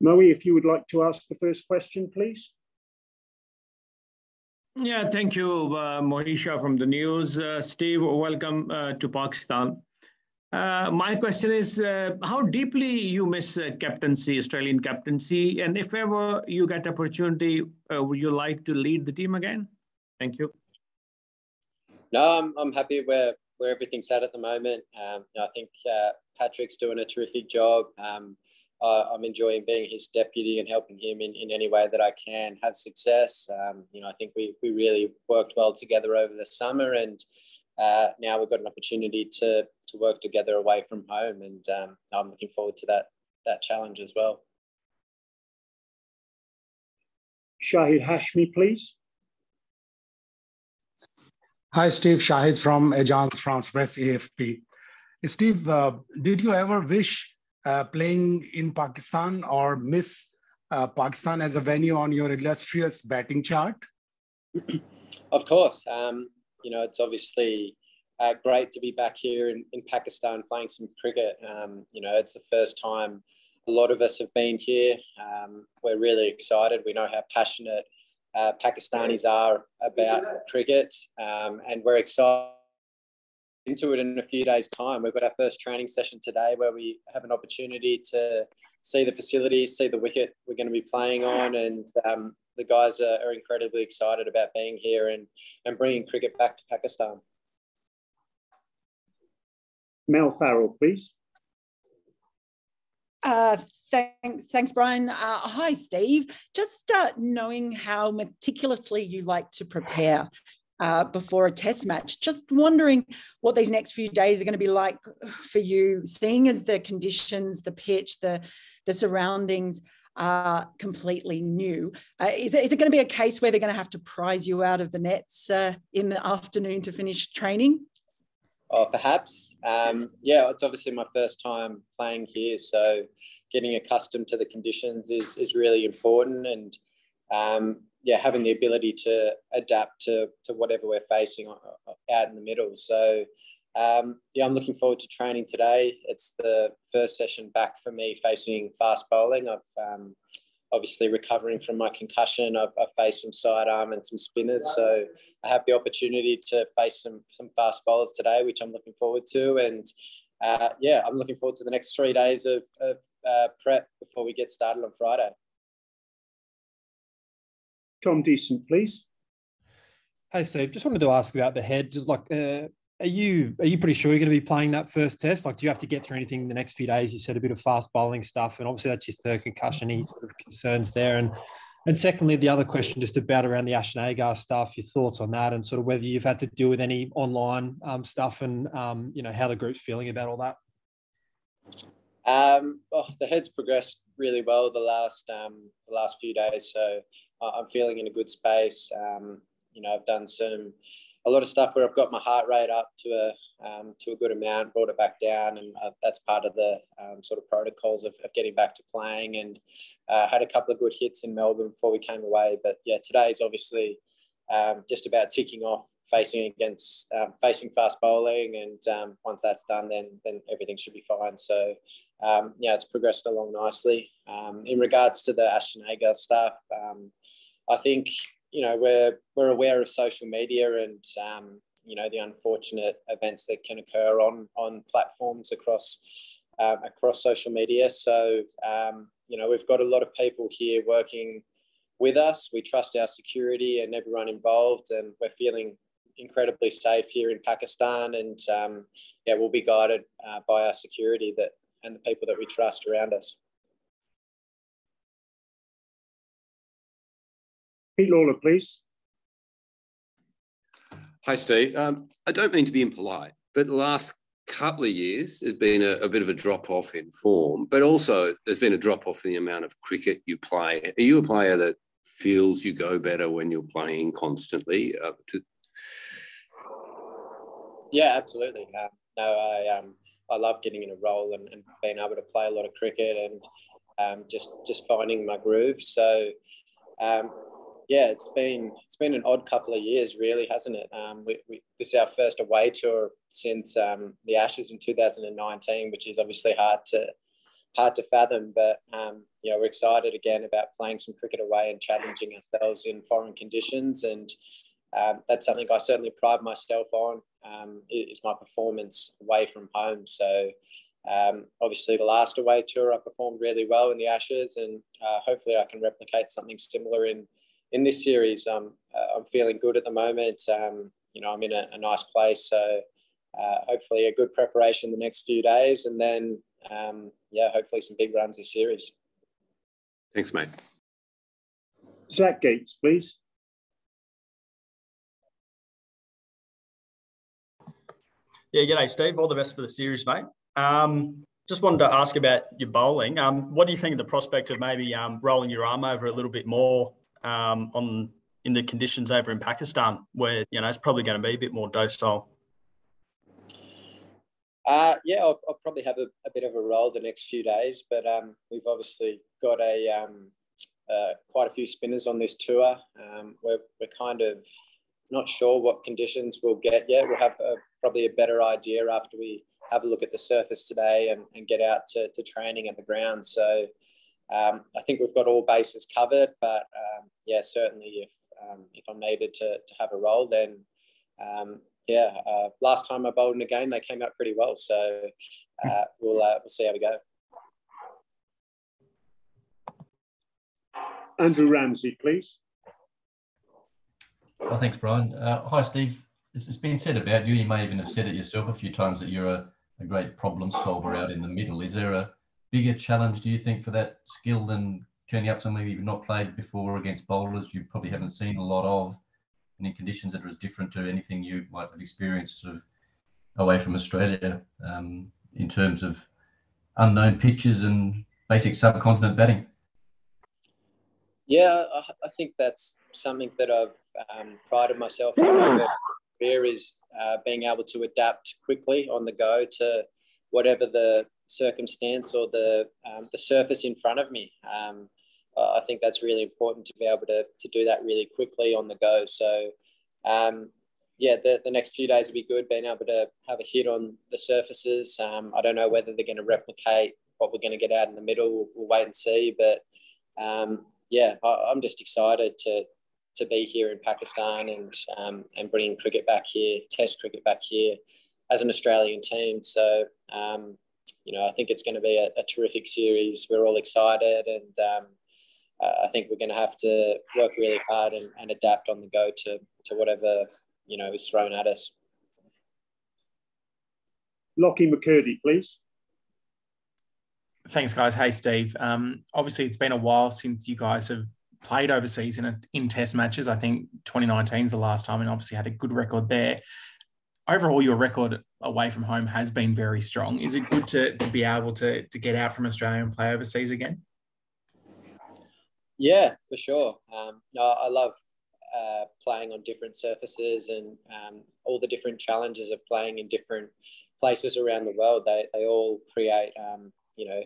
Moe, if you would like to ask the first question, please. Yeah, thank you, Mohisha from the news. Steve, welcome to Pakistan. My question is, how deeply you miss captaincy, Australian captaincy, and if ever you get opportunity, would you like to lead the team again? Thank you. No, I'm happy where everything's at the moment. I think Patrick's doing a terrific job. I'm enjoying being his deputy and helping him in any way that I can have success. I think we really worked well together over the summer, and now we've got an opportunity to work together away from home, and I'm looking forward to that challenge as well. Shahid Hashmi, please. Hi, Steve. Shahid from Agence France Presse, AFP. Steve, did you ever wish playing in Pakistan or miss Pakistan as a venue on your illustrious batting chart? Of course. It's obviously great to be back here in Pakistan playing some cricket. It's the first time a lot of us have been here. We're really excited. We know how passionate Pakistanis are about cricket, and we're excited into it in a few days' time. We've got our first training session today where we have an opportunity to see the facilities, see the wicket we're going to be playing on, and the guys are incredibly excited about being here and bringing cricket back to Pakistan. Mel Farrell, please. Thanks, Brian. Hi, Steve. Just knowing how meticulously you like to prepare before a test match, just wondering what these next few days are going to be like for you, seeing as the conditions, the pitch, the surroundings are completely new. Is it going to be a case where they're going to have to prize you out of the nets in the afternoon to finish training? Oh, perhaps. It's obviously my first time playing here, so getting accustomed to the conditions is really important, and having the ability to adapt to whatever we're facing out in the middle. So I'm looking forward to training today. It's the first session back for me facing fast bowling. I've obviously recovering from my concussion. I've faced some sidearm and some spinners, so I have the opportunity to face some fast bowlers today, which I'm looking forward to. And I'm looking forward to the next 3 days of prep before we get started on Friday. Tom Decent, please. Hey, Steve, just wanted to ask about the head. Just like, are you pretty sure you're going to be playing that first test? Like, do you have to get through anything in the next few days? You said a bit of fast bowling stuff, and obviously that's your third concussion. Any sort of concerns there? And secondly, the other question just about around the Ashton Agar stuff, your thoughts on that, and sort of whether you've had to deal with any online stuff, and how the group's feeling about all that. The head's progressed really well the last few days, so I'm feeling in a good space. I've done a lot of stuff where I've got my heart rate up to a good amount, brought it back down, and that's part of the sort of protocols of getting back to playing. And had a couple of good hits in Melbourne before we came away. But yeah, today's obviously just about ticking off facing fast bowling, and once that's done, then everything should be fine. So it's progressed along nicely. In regards to the Ashton Agar stuff, I think we're aware of social media and the unfortunate events that can occur on platforms across social media. So we've got a lot of people here working with us. We trust our security and everyone involved, and we're feeling incredibly safe here in Pakistan. And we'll be guided by our security and the people that we trust around us. Pete Lawler, please. Hi, Steve. I don't mean to be impolite, but the last couple of years there's been a bit of a drop-off in form, but also there's been a drop-off in the amount of cricket you play. Are you a player that feels you go better when you're playing constantly? Yeah, absolutely. I love getting in a role and being able to play a lot of cricket and just finding my groove. So it's been an odd couple of years, really, hasn't it? This is our first away tour since the Ashes in 2019, which is obviously hard hard to fathom. But you know, we're excited again about playing some cricket away and challenging ourselves in foreign conditions, and that's something I certainly pride myself on, is my performance away from home. So obviously the last away tour I performed really well in the Ashes, and hopefully I can replicate something similar in this series. I'm feeling good at the moment. You know, I'm in a nice place, so hopefully a good preparation the next few days, and then yeah, hopefully some big runs this series. Thanks, mate. Zach Gates, please. Yeah, g'day, Steve. All the best for the series, mate. Just wanted to ask about your bowling. What do you think of the prospect of maybe rolling your arm over a little bit more in the conditions over in Pakistan, where, you know, it's probably going to be a bit more docile? Yeah, I'll probably have a bit of a roll the next few days, but we've obviously got quite a few spinners on this tour. We're kind of not sure what conditions we'll get yet. We'll have probably a better idea after we have a look at the surface today and get out to training at the ground. So I think we've got all bases covered, but yeah, certainly if I'm needed to have a roll, then yeah, last time I bowled in a game, they came out pretty well. So we'll see how we go. Andrew Ramsey, please. Oh, thanks, Brian. Hi, Steve. It's been said about you, you may even have said it yourself a few times, that you're a great problem solver out in the middle. Is there a bigger challenge, do you think, for that skill than turning up somewhere you've not played before against bowlers you probably haven't seen a lot of, and in conditions that are as different to anything you might have experienced sort of away from Australia, in terms of unknown pitches and basic subcontinent batting? Yeah, I think that's something that I've prided myself on over career, is being able to adapt quickly on the go to whatever the circumstance or the surface in front of me. I think that's really important, to be able to do that really quickly on the go. So yeah, the next few days will be good, being able to have a hit on the surfaces. I don't know whether they're going to replicate what we're going to get out in the middle. We'll wait and see. But yeah, I'm just excited to be here in Pakistan and bringing cricket back here, Test cricket back here as an Australian team. So, you know, I think it's going to be a terrific series. We're all excited, and I think we're going to have to work really hard and adapt on the go to whatever, you know, is thrown at us. Lockie McCurdy, please. Thanks, guys. Hey, Steve. Obviously, it's been a while since you guys have played overseas in Test matches. I think 2019 is the last time, and obviously had a good record there. Overall, your record away from home has been very strong. Is it good to be able to get out from Australia and play overseas again? Yeah, for sure. I love playing on different surfaces, and all the different challenges of playing in different places around the world. They all create, you know,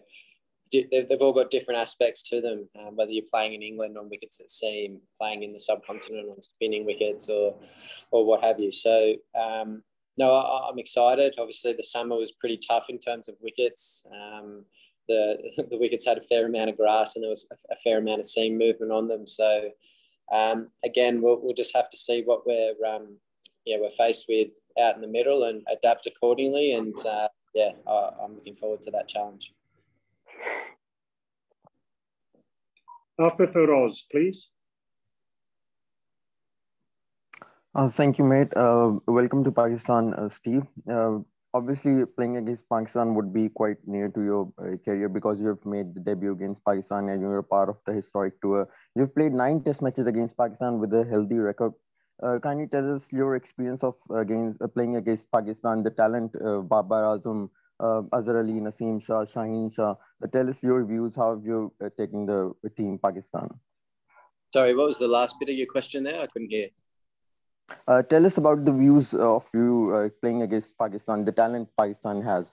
they've all got different aspects to them, whether you're playing in England on wickets at seam, playing in the subcontinent on spinning wickets, or what have you. So, no, I'm excited. Obviously, the summer was pretty tough in terms of wickets. The wickets had a fair amount of grass, and there was a fair amount of seam movement on them. So, again, we'll just have to see what we're faced with out in the middle and adapt accordingly. And yeah, I'm looking forward to that challenge. Arthur Feroz, please. Thank you, mate. Welcome to Pakistan, Steve. Obviously, playing against Pakistan would be quite near to your career, because you have made the debut against Pakistan and you were part of the historic tour. You've played 9 Test matches against Pakistan with a healthy record. Can you tell us your experience of playing against Pakistan, the talent, Babar Azam, Azhar Ali, Naseem Shah, Shaheen Shah? Tell us your views. How have you taken the team Pakistan? Sorry, what was the last bit of your question there? I couldn't hear. Tell us about the views of you playing against Pakistan, the talent Pakistan has.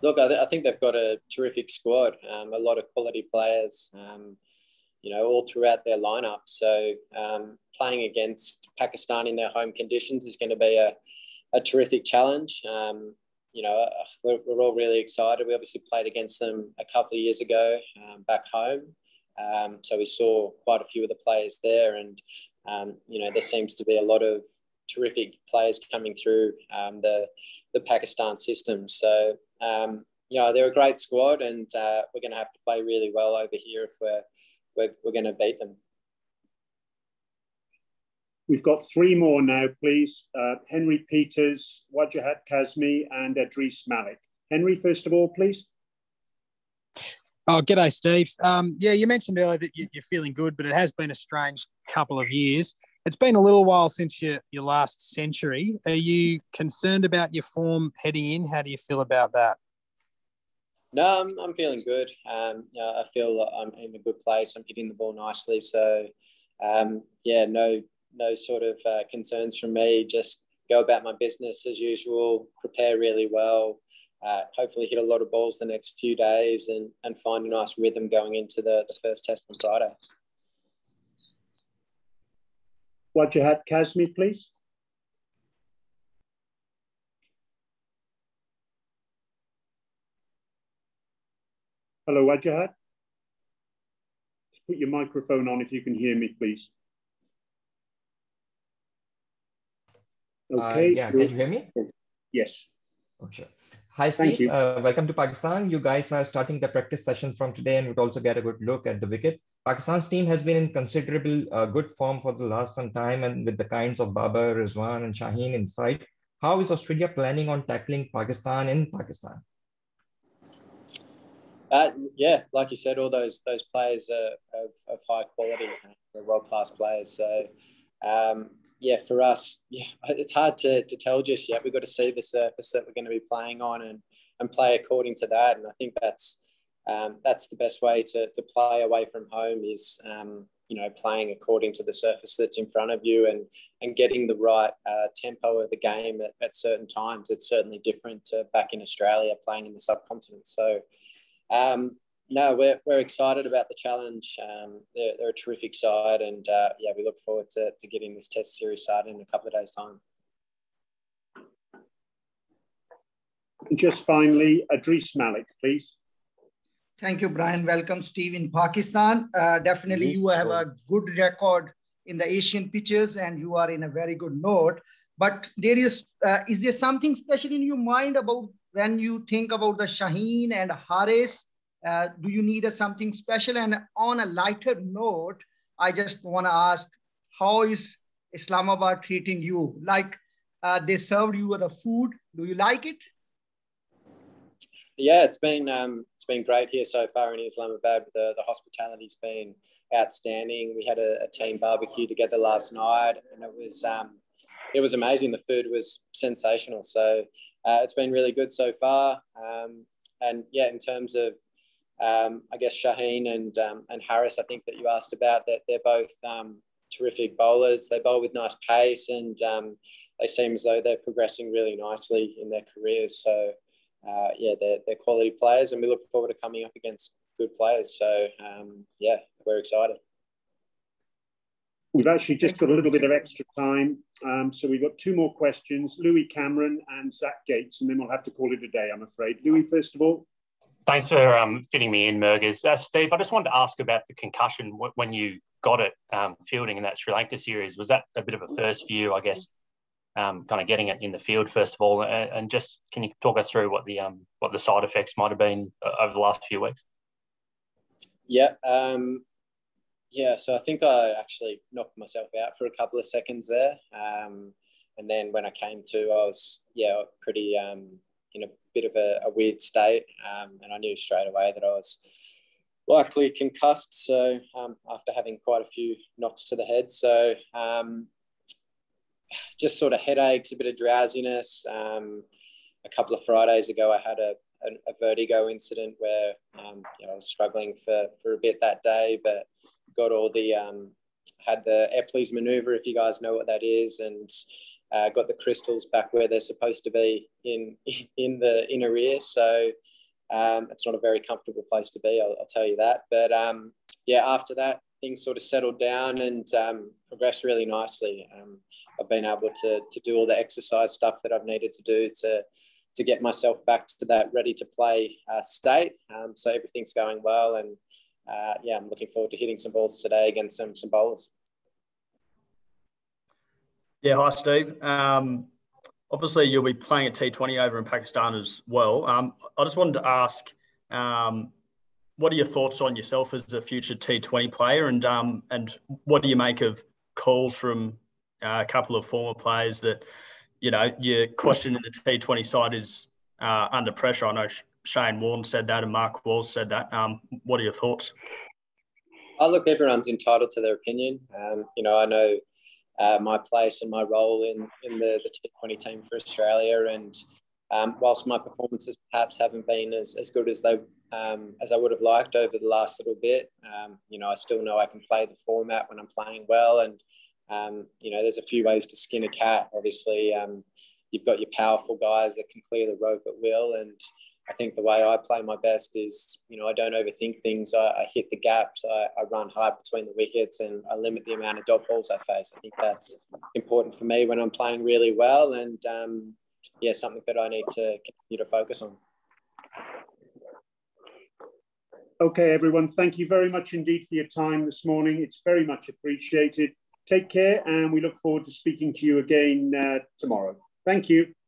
Look, I think they've got a terrific squad, a lot of quality players, you know, all throughout their lineup. So playing against Pakistan in their home conditions is going to be a terrific challenge. you know, we're all really excited. We obviously played against them a couple of years ago back home. So we saw quite a few of the players there, and, you know, there seems to be a lot of terrific players coming through the Pakistan system. So, you know, they're a great squad, and we're going to have to play really well over here if we're going to beat them. We've got three more now, please. Henry Peters, Wajahat Kazmi, and Idris Malik. Henry, first of all, please. Oh, g'day, Steve. Yeah, you mentioned earlier that you're feeling good, but it has been a strange couple of years. It's been a little while since your last century. Are you concerned about your form heading in? How do you feel about that? No, I'm feeling good. You know, I feel I'm in a good place. I'm hitting the ball nicely. So, yeah, no sort of concerns from me. Just go about my business as usual, prepare really well, hopefully hit a lot of balls the next few days, and find a nice rhythm going into the first test on Friday. Wajahat Kazmi, please. Hello, Wajahat. Just put your microphone on if you can hear me, please. Okay. Yeah, can you hear me? Yes. Oh, sure. Hi, Steve. Welcome to Pakistan. You guys are starting the practice session from today and would also get a good look at the wicket. Pakistan's team has been in considerable good form for the last some time, and with the kinds of Babar, Rizwan, and Shaheen inside. How is Australia planning on tackling Pakistan in Pakistan? Yeah, like you said, all those players are of high quality. They're world-class players. So, yeah, for us, yeah, it's hard to tell just yet. We've got to see the surface that we're going to be playing on and play according to that. And I think that's the best way to play away from home is, you know, playing according to the surface that's in front of you and getting the right tempo of the game at certain times. It's certainly different to back in Australia playing in the subcontinent. So, no, we're excited about the challenge. They're a terrific side, and yeah, we look forward to getting this test series started in a couple of days' time. Just finally, Idris Malik, please. Thank you, Brian. Welcome, Steve, in Pakistan. Definitely, you have a good record in the Asian pitches, and you are in a very good note. But is there something special in your mind about when you think about the Shaheen and Haris? Do you need something special? And on a lighter note, I just want to ask, how is Islamabad treating you? Like they served you the food. Do you like it? Yeah, it's been great here so far in Islamabad. The hospitality's been outstanding. We had a team barbecue together last night, and it was amazing. The food was sensational. So it's been really good so far. And yeah, in terms of I guess Shaheen and Harris, I think that you asked about, that they're both terrific bowlers. They bowl with nice pace, and they seem as though they're progressing really nicely in their careers. So yeah, they're quality players, and we look forward to coming up against good players. So yeah, we're excited. We've actually just got a little bit of extra time. So we've got two more questions, Louis Cameron and Zach Gates, and then we'll have to call it a day, I'm afraid. Louis, first of all. Thanks for fitting me in, Mergers. Steve, I just wanted to ask about the concussion when you got it fielding in that Sri Lanka series. Was that a bit of a first for you, I guess, kind of getting it in the field, first of all? And just can you talk us through what the side effects might have been over the last few weeks? Yeah. Yeah, so I think I actually knocked myself out for a couple of seconds there. And then when I came to, I was, yeah, pretty in a bit of a weird state. And I knew straight away that I was likely concussed. So after having quite a few knocks to the head. So just sort of headaches, a bit of drowsiness. A couple of Fridays ago, I had a vertigo incident where you know, I was struggling for a bit that day, but got all the had the Epley's maneuver, if you guys know what that is, and got the crystals back where they're supposed to be in the inner ear. So it's not a very comfortable place to be, I'll tell you that. But yeah, after that, things sort of settled down and progressed really nicely. I've been able to do all the exercise stuff that I've needed to do to to get myself back to that ready to play state. So everything's going well, and yeah, I'm looking forward to hitting some balls today against some bowlers. Yeah, hi Steve. Obviously, you'll be playing a T20 over in Pakistan as well. I just wanted to ask, what are your thoughts on yourself as a future T20 player, and what do you make of calls from a couple of former players that, you know, you're questioning the T20 side is under pressure? I know Shane Warne said that and Mark Walls said that. What are your thoughts? Oh, look, everyone's entitled to their opinion. You know, I know my place and my role in the T20 team for Australia, and whilst my performances perhaps haven't been as good as I would have liked over the last little bit, you know, I still know I can play the format when I'm playing well, and you know, there's a few ways to skin a cat. Obviously, you've got your powerful guys that can clear the rope at will, and I think the way I play my best is, you know, I don't overthink things. I hit the gaps, I run hard between the wickets, and I limit the amount of dot balls I face. I think that's important for me when I'm playing really well, and yeah, something that I need to continue to focus on. Okay, everyone, thank you very much indeed for your time this morning. It's very much appreciated. Take care, and we look forward to speaking to you again tomorrow. Thank you.